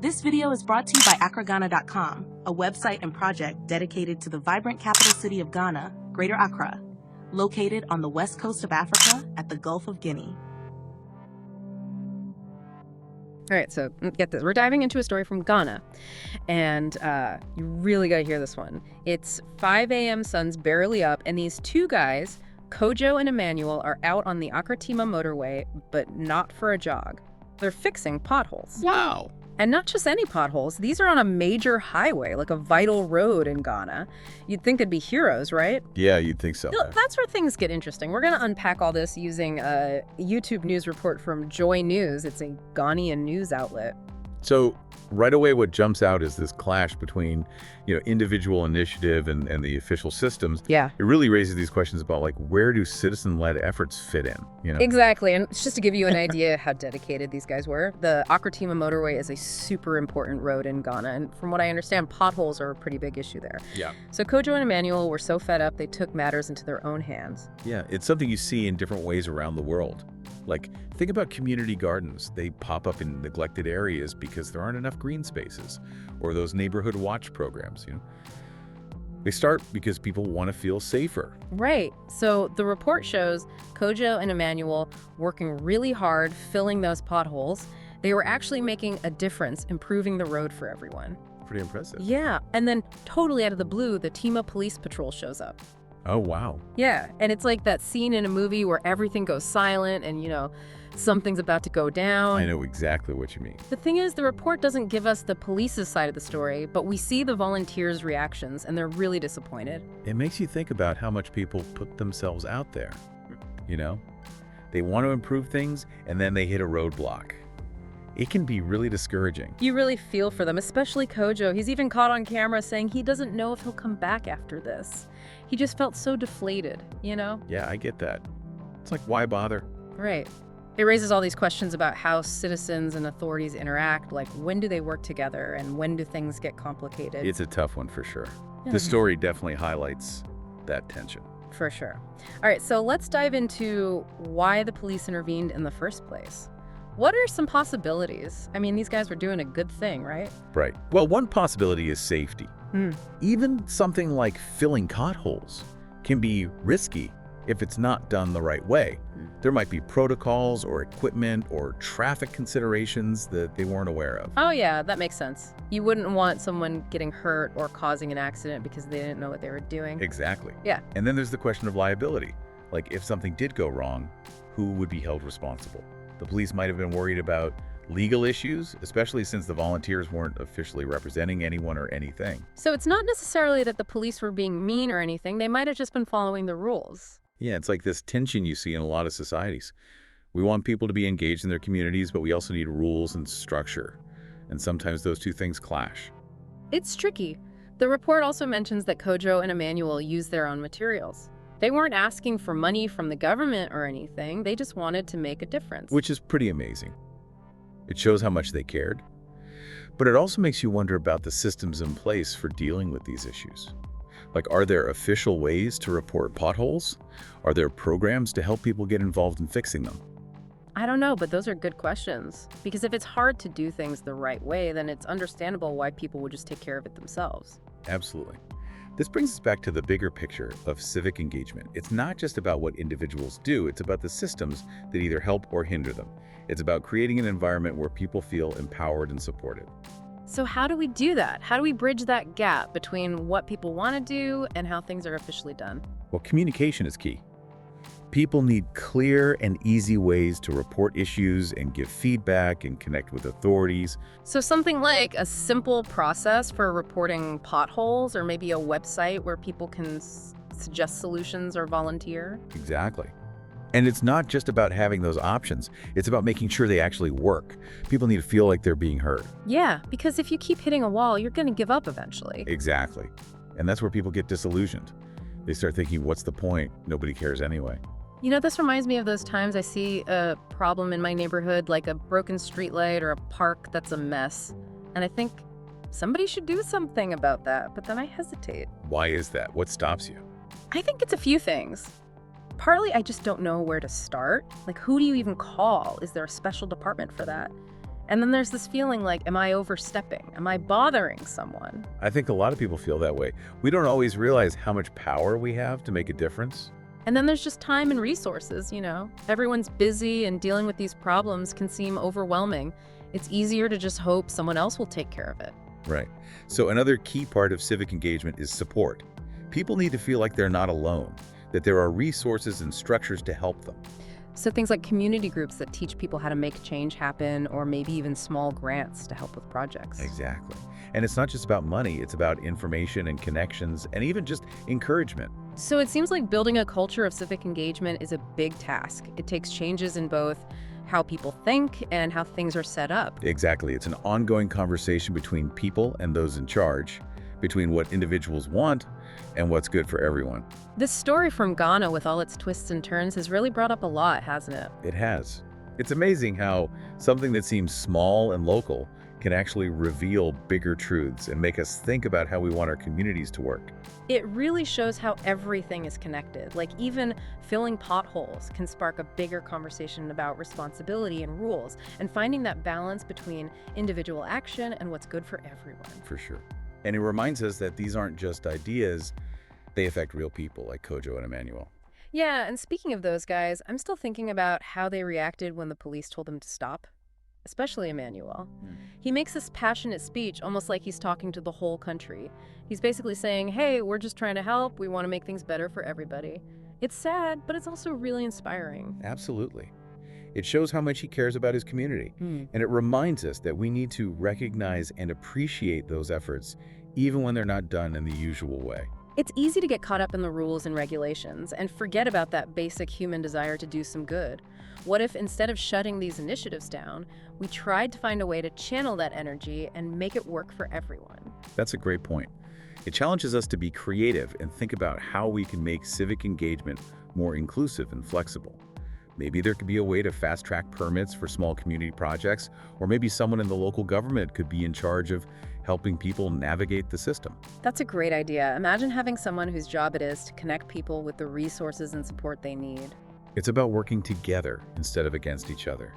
This video is brought to you by Accra-Ghana.com, a website and project dedicated to the vibrant capital city of Ghana, Greater Accra, located on the west coast of Africa at the Gulf of Guinea. All right, so get this. We're diving into a story from Ghana, and you really got to hear this one. It's 5 a.m., sun's barely up, and these two guys, Kojo and Emmanuel, are out on the Accra-Tema Motorway, but not for a jog. They're fixing potholes. Wow. And not just any potholes. These are on a major highway, like a vital road in Ghana. You'd think they'd be heroes, right? Yeah, you'd think so. That's where things get interesting. We're going to unpack all this using a YouTube news report from Joy News. It's a Ghanaian news outlet. So right away, what jumps out is this clash between, individual initiative and the official systems. Yeah. It really raises these questions about, where do citizen-led efforts fit in, Exactly. And just to give you an idea how dedicated these guys were, the Accra-Tema Motorway is a super important road in Ghana. And from what I understand, potholes are a pretty big issue there. Yeah. So Kojo and Emmanuel were so fed up, they took matters into their own hands. Yeah, it's something you see in different ways around the world. Think about community gardens. They pop up in neglected areas because there aren't enough green spaces, or those neighborhood watch programs, They start because people want to feel safer. Right. So the report shows Kojo and Emmanuel working really hard, filling those potholes. They were actually making a difference, improving the road for everyone. Pretty impressive. Yeah. And then totally out of the blue, the Tema Police patrol shows up. Oh, wow. Yeah, and it's like that scene in a movie where everything goes silent and, something's about to go down. I know exactly what you mean. The thing is, the report doesn't give us the police's side of the story, but we see the volunteers' reactions, and they're really disappointed. It makes you think about how much people put themselves out there, They want to improve things, and then they hit a roadblock. It can be really discouraging. You really feel for them, especially Kojo. He's even caught on camera saying he doesn't know if he'll come back after this. He just felt so deflated, Yeah, I get that. It's like, why bother? Right. It raises all these questions about how citizens and authorities interact, like when do they work together and when do things get complicated? It's a tough one for sure. Yeah. The story definitely highlights that tension. For sure. All right, so let's dive into why the police intervened in the first place. What are some possibilities? I mean, these guys were doing a good thing, right? Right. Well, one possibility is safety. Even something like filling potholes can be risky if it's not done the right way. There might be protocols or equipment or traffic considerations that they weren't aware of. Oh yeah, that makes sense. You wouldn't want someone getting hurt or causing an accident because they didn't know what they were doing. Exactly. Yeah. And then there's the question of liability. If something did go wrong, who would be held responsible? The police might have been worried about legal issues, especially since the volunteers weren't officially representing anyone or anything. So it's not necessarily that the police were being mean or anything. They might have just been following the rules. Yeah, it's like this tension you see in a lot of societies. We want people to be engaged in their communities, but we also need rules and structure. And sometimes those two things clash. It's tricky. The report also mentions that Kojo and Emmanuel used their own materials. They weren't asking for money from the government or anything. They just wanted to make a difference. Which is pretty amazing. It shows how much they cared. But it also makes you wonder about the systems in place for dealing with these issues. Are there official ways to report potholes? Are there programs to help people get involved in fixing them? I don't know, but those are good questions. Because if it's hard to do things the right way, then it's understandable why people would just take care of it themselves. Absolutely. This brings us back to the bigger picture of civic engagement. It's not just about what individuals do, it's about the systems that either help or hinder them. It's about creating an environment where people feel empowered and supported. So how do we do that? How do we bridge that gap between what people want to do and how things are officially done? Well, communication is key. People need clear and easy ways to report issues and give feedback and connect with authorities. So something like a simple process for reporting potholes, or maybe a website where people can suggest solutions or volunteer? Exactly. And it's not just about having those options. It's about making sure they actually work. People need to feel like they're being heard. Yeah, because if you keep hitting a wall, you're going to give up eventually. Exactly. And that's where people get disillusioned. They start thinking, what's the point? Nobody cares anyway. This reminds me of those times I see a problem in my neighborhood, like a broken streetlight or a park that's a mess. And I think somebody should do something about that, but then I hesitate. Why is that? What stops you? I think it's a few things. Partly, I just don't know where to start. Who do you even call? Is there a special department for that? And then there's this feeling like, am I overstepping? Am I bothering someone? I think a lot of people feel that way. We don't always realize how much power we have to make a difference. And then there's just time and resources, you know. Everyone's busy and dealing with these problems can seem overwhelming. It's easier to just hope someone else will take care of it. Right. So another key part of civic engagement is support. People need to feel like they're not alone, that there are resources and structures to help them. So things like community groups that teach people how to make change happen, or maybe even small grants to help with projects. Exactly. And it's not just about money, it's about information and connections and even just encouragement. So it seems like building a culture of civic engagement is a big task. It takes changes in both how people think and how things are set up. Exactly. It's an ongoing conversation between people and those in charge, between what individuals want and what's good for everyone. This story from Ghana, with all its twists and turns, has really brought up a lot, hasn't it? It has. It's amazing how something that seems small and local can actually reveal bigger truths and make us think about how we want our communities to work. It really shows how everything is connected. Like even filling potholes can spark a bigger conversation about responsibility and rules, and finding that balance between individual action and what's good for everyone. For sure. And it reminds us that these aren't just ideas, they affect real people like Kojo and Emmanuel. Yeah, and speaking of those guys, I'm still thinking about how they reacted when the police told them to stop, especially Emmanuel. He makes this passionate speech almost like he's talking to the whole country. He's basically saying, hey, we're just trying to help. We want to make things better for everybody. It's sad, but it's also really inspiring. Absolutely. It shows how much he cares about his community. And it reminds us that we need to recognize and appreciate those efforts, even when they're not done in the usual way. It's easy to get caught up in the rules and regulations and forget about that basic human desire to do some good. What if instead of shutting these initiatives down, we tried to find a way to channel that energy and make it work for everyone? That's a great point. It challenges us to be creative and think about how we can make civic engagement more inclusive and flexible. Maybe there could be a way to fast-track permits for small community projects, or maybe someone in the local government could be in charge of helping people navigate the system. That's a great idea. Imagine having someone whose job it is to connect people with the resources and support they need. It's about working together instead of against each other.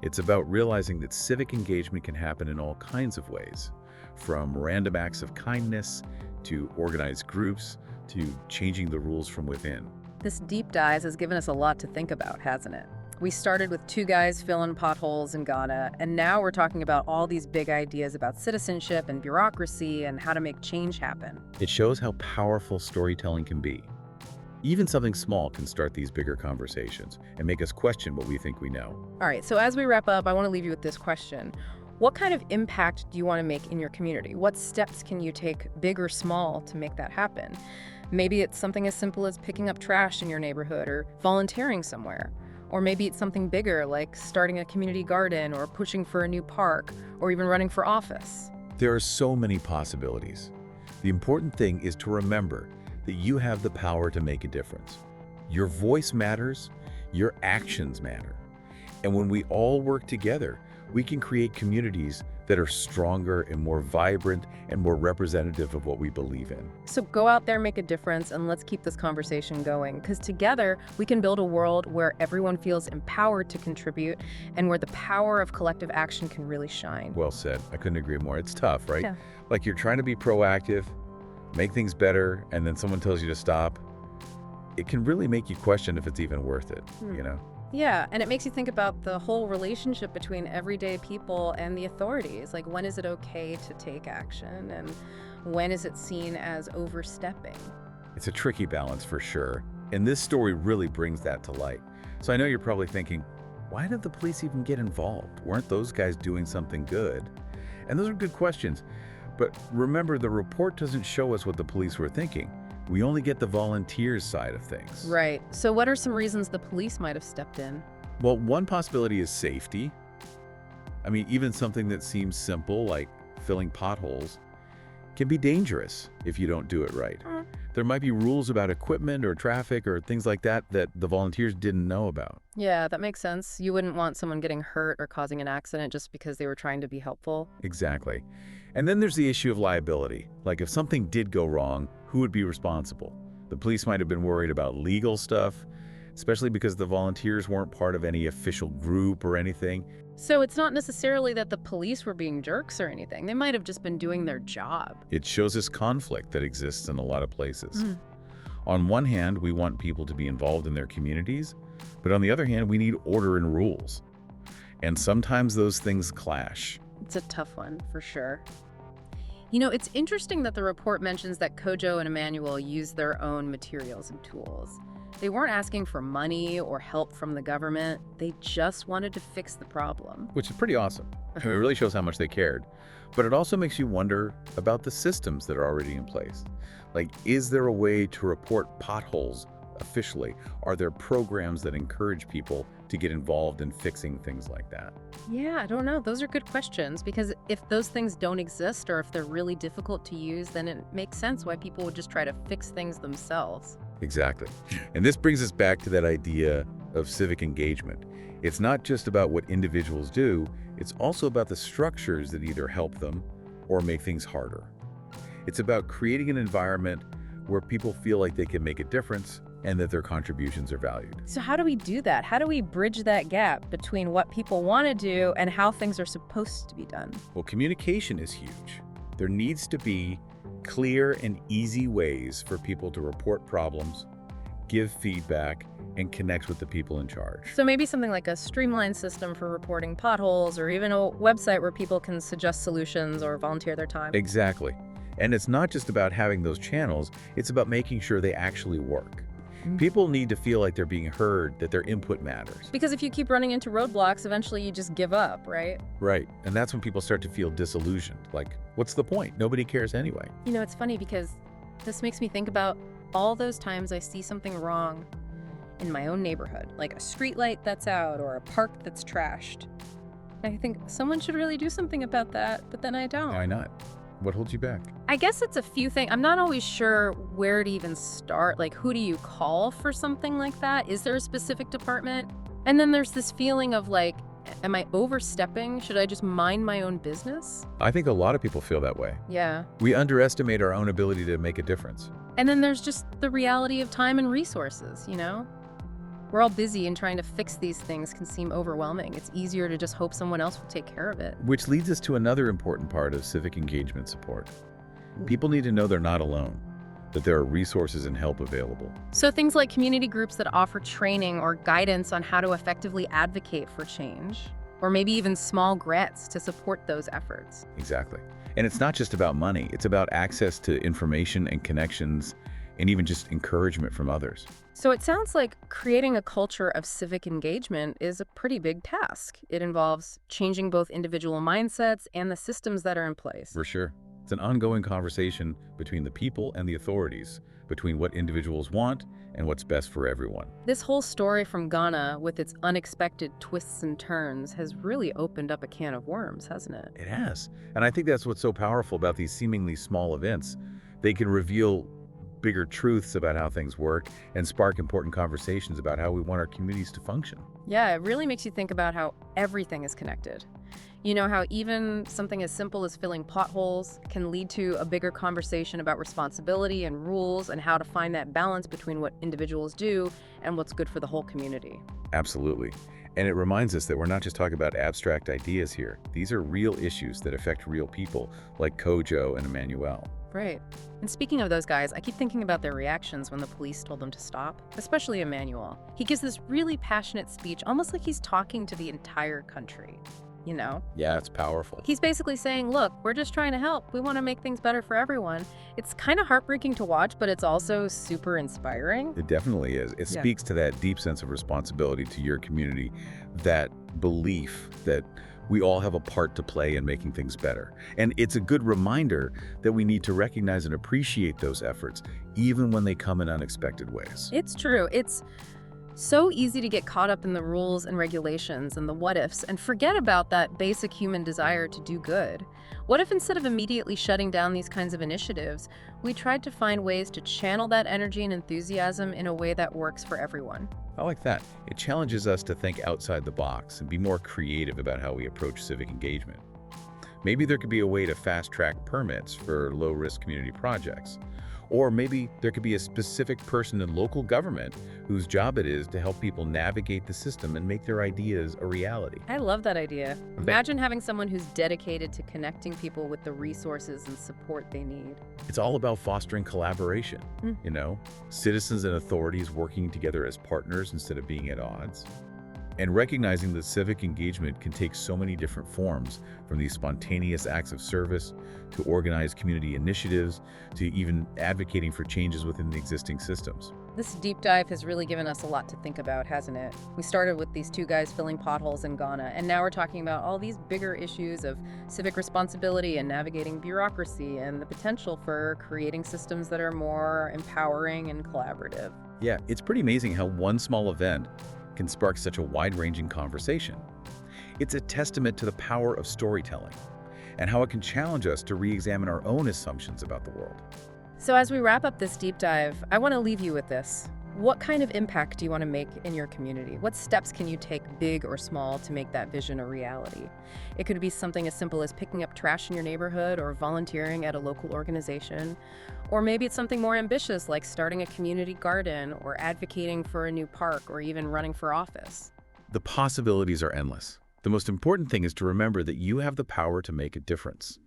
It's about realizing that civic engagement can happen in all kinds of ways, from random acts of kindness to organized groups to changing the rules from within. This deep dive has given us a lot to think about, hasn't it? We started with two guys filling potholes in Ghana, and now we're talking about all these big ideas about citizenship and bureaucracy and how to make change happen. It shows how powerful storytelling can be. Even something small can start these bigger conversations and make us question what we think we know. All right, so as we wrap up, I want to leave you with this question. What kind of impact do you want to make in your community? What steps can you take, big or small, to make that happen? Maybe it's something as simple as picking up trash in your neighborhood or volunteering somewhere. Or maybe it's something bigger, like starting a community garden or pushing for a new park or even running for office. There are so many possibilities. The important thing is to remember that you have the power to make a difference. Your voice matters, your actions matter. And when we all work together, we can create communities that are stronger and more vibrant and more representative of what we believe in. So go out there, make a difference, and let's keep this conversation going, because together we can build a world where everyone feels empowered to contribute and where the power of collective action can really shine. Well said. I couldn't agree more. It's tough, right? Yeah. Like you're trying to be proactive, make things better, and then someone tells you to stop. It can really make you question if it's even worth it, you know? Yeah, and it makes you think about the whole relationship between everyday people and the authorities. Like, when is it okay to take action, and when is it seen as overstepping? It's a tricky balance for sure, and this story really brings that to light. So I know you're probably thinking, why did the police even get involved? Weren't those guys doing something good? And those are good questions, but remember, the report doesn't show us what the police were thinking. We only get the volunteers' side of things. Right. So what are some reasons the police might have stepped in? Well, one possibility is safety. I mean, even something that seems simple, like filling potholes, can be dangerous if you don't do it right. There might be rules about equipment or traffic or things like that that the volunteers didn't know about. Yeah, that makes sense. You wouldn't want someone getting hurt or causing an accident just because they were trying to be helpful. Exactly. And then there's the issue of liability. Like if something did go wrong, who would be responsible? The police might have been worried about legal stuff. especially because the volunteers weren't part of any official group or anything. So it's not necessarily that the police were being jerks or anything. They might have just been doing their job. It shows this conflict that exists in a lot of places. On one hand, we want people to be involved in their communities, but on the other hand, we need order and rules. And sometimes those things clash. It's a tough one, for sure. You know, it's interesting that the report mentions that Kojo and Emmanuel used their own materials and tools. They weren't asking for money or help from the government. They just wanted to fix the problem. Which is pretty awesome. It really shows how much they cared. But it also makes you wonder about the systems that are already in place. Like, is there a way to report potholes officially? Are there programs that encourage people to get involved in fixing things like that? Yeah, I don't know. Those are good questions, because if those things don't exist or if they're really difficult to use, then it makes sense why people would just try to fix things themselves. Exactly. And this brings us back to that idea of civic engagement. It's not just about what individuals do, it's also about the structures that either help them or make things harder. It's about creating an environment where people feel like they can make a difference and that their contributions are valued. So how do we do that? How do we bridge that gap between what people want to do and how things are supposed to be done? Well, communication is huge. There needs to be clear and easy ways for people to report problems, give feedback, and connect with the people in charge. So maybe something like a streamlined system for reporting potholes, or even a website where people can suggest solutions or volunteer their time. Exactly. And it's not just about having those channels, it's about making sure they actually work. People need to feel like they're being heard, that their input matters. Because if you keep running into roadblocks, eventually you just give up, right? Right. And that's when people start to feel disillusioned. Like, what's the point? Nobody cares anyway. You know, it's funny because this makes me think about all those times I see something wrong in my own neighborhood, like a street light that's out or a park that's trashed. And I think someone should really do something about that, but then I don't. Why not? What holds you back? I guess it's a few things. I'm not always sure where to even start. Like, who do you call for something like that? Is there a specific department? And then there's this feeling of like, am I overstepping? Should I just mind my own business? I think a lot of people feel that way. Yeah. We underestimate our own ability to make a difference. And then there's just the reality of time and resources, you know? We're all busy, and trying to fix these things can seem overwhelming. It's easier to just hope someone else will take care of it. Which leads us to another important part of civic engagement support. People need to know they're not alone, that there are resources and help available. So things like community groups that offer training or guidance on how to effectively advocate for change, or maybe even small grants to support those efforts. Exactly. And it's not just about money, it's about access to information and connections, and even just encouragement from others. So it sounds like creating a culture of civic engagement is a pretty big task. It involves changing both individual mindsets and the systems that are in place. For sure. It's an ongoing conversation between the people and the authorities, between what individuals want and what's best for everyone. This whole story from Ghana, with its unexpected twists and turns, has really opened up a can of worms, hasn't it? It has. And I think that's what's so powerful about these seemingly small events. They can reveal bigger truths about how things work and spark important conversations about how we want our communities to function. Yeah, it really makes you think about how everything is connected. You know, how even something as simple as filling potholes can lead to a bigger conversation about responsibility and rules and how to find that balance between what individuals do and what's good for the whole community. Absolutely. And it reminds us that we're not just talking about abstract ideas here. These are real issues that affect real people, like Kojo and Emmanuel. Right. And speaking of those guys, I keep thinking about their reactions when the police told them to stop, especially Emmanuel. He gives this really passionate speech, almost like he's talking to the entire country, you know? Yeah, it's powerful. He's basically saying, look, we're just trying to help. We want to make things better for everyone. It's kind of heartbreaking to watch, but it's also super inspiring. It definitely is. It speaks to that deep sense of responsibility to your community, that belief that we all have a part to play in making things better. And it's a good reminder that we need to recognize and appreciate those efforts, even when they come in unexpected ways. It's true. It's so easy to get caught up in the rules and regulations and the what-ifs and forget about that basic human desire to do good. What if instead of immediately shutting down these kinds of initiatives, we tried to find ways to channel that energy and enthusiasm in a way that works for everyone? I like that. It challenges us to think outside the box and be more creative about how we approach civic engagement. Maybe there could be a way to fast-track permits for low-risk community projects, Or maybe there could be a specific person in local government whose job it is to help people navigate the system and make their ideas a reality. I love that idea. Imagine having someone who's dedicated to connecting people with the resources and support they need. It's all about fostering collaboration, citizens and authorities working together as partners instead of being at odds. And recognizing that civic engagement can take so many different forms, from these spontaneous acts of service to organized community initiatives to even advocating for changes within the existing systems. This deep dive has really given us a lot to think about, hasn't it? We started with these two guys filling potholes in Ghana, and now we're talking about all these bigger issues of civic responsibility and navigating bureaucracy and the potential for creating systems that are more empowering and collaborative. Yeah, it's pretty amazing how one small event can spark such a wide-ranging conversation. It's a testament to the power of storytelling and how it can challenge us to re-examine our own assumptions about the world. So as we wrap up this deep dive, I want to leave you with this. What kind of impact do you want to make in your community? What steps can you take, big or small, to make that vision a reality? It could be something as simple as picking up trash in your neighborhood or volunteering at a local organization. Or maybe it's something more ambitious, like starting a community garden or advocating for a new park or even running for office. The possibilities are endless. The most important thing is to remember that you have the power to make a difference.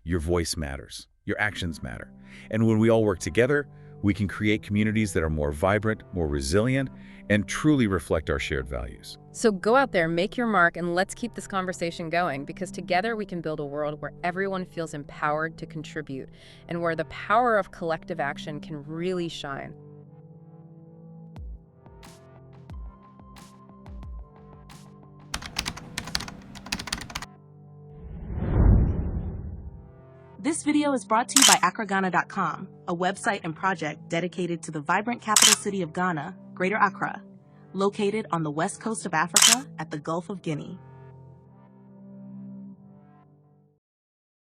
Your voice matters. Your actions matter. And when we all work together, we can create communities that are more vibrant, more resilient, and truly reflect our shared values. So go out there, make your mark, and let's keep this conversation going, because together we can build a world where everyone feels empowered to contribute and where the power of collective action can really shine. This video is brought to you by Accra-Ghana.com, a website and project dedicated to the vibrant capital city of Ghana, Greater Accra, located on the west coast of Africa at the Gulf of Guinea.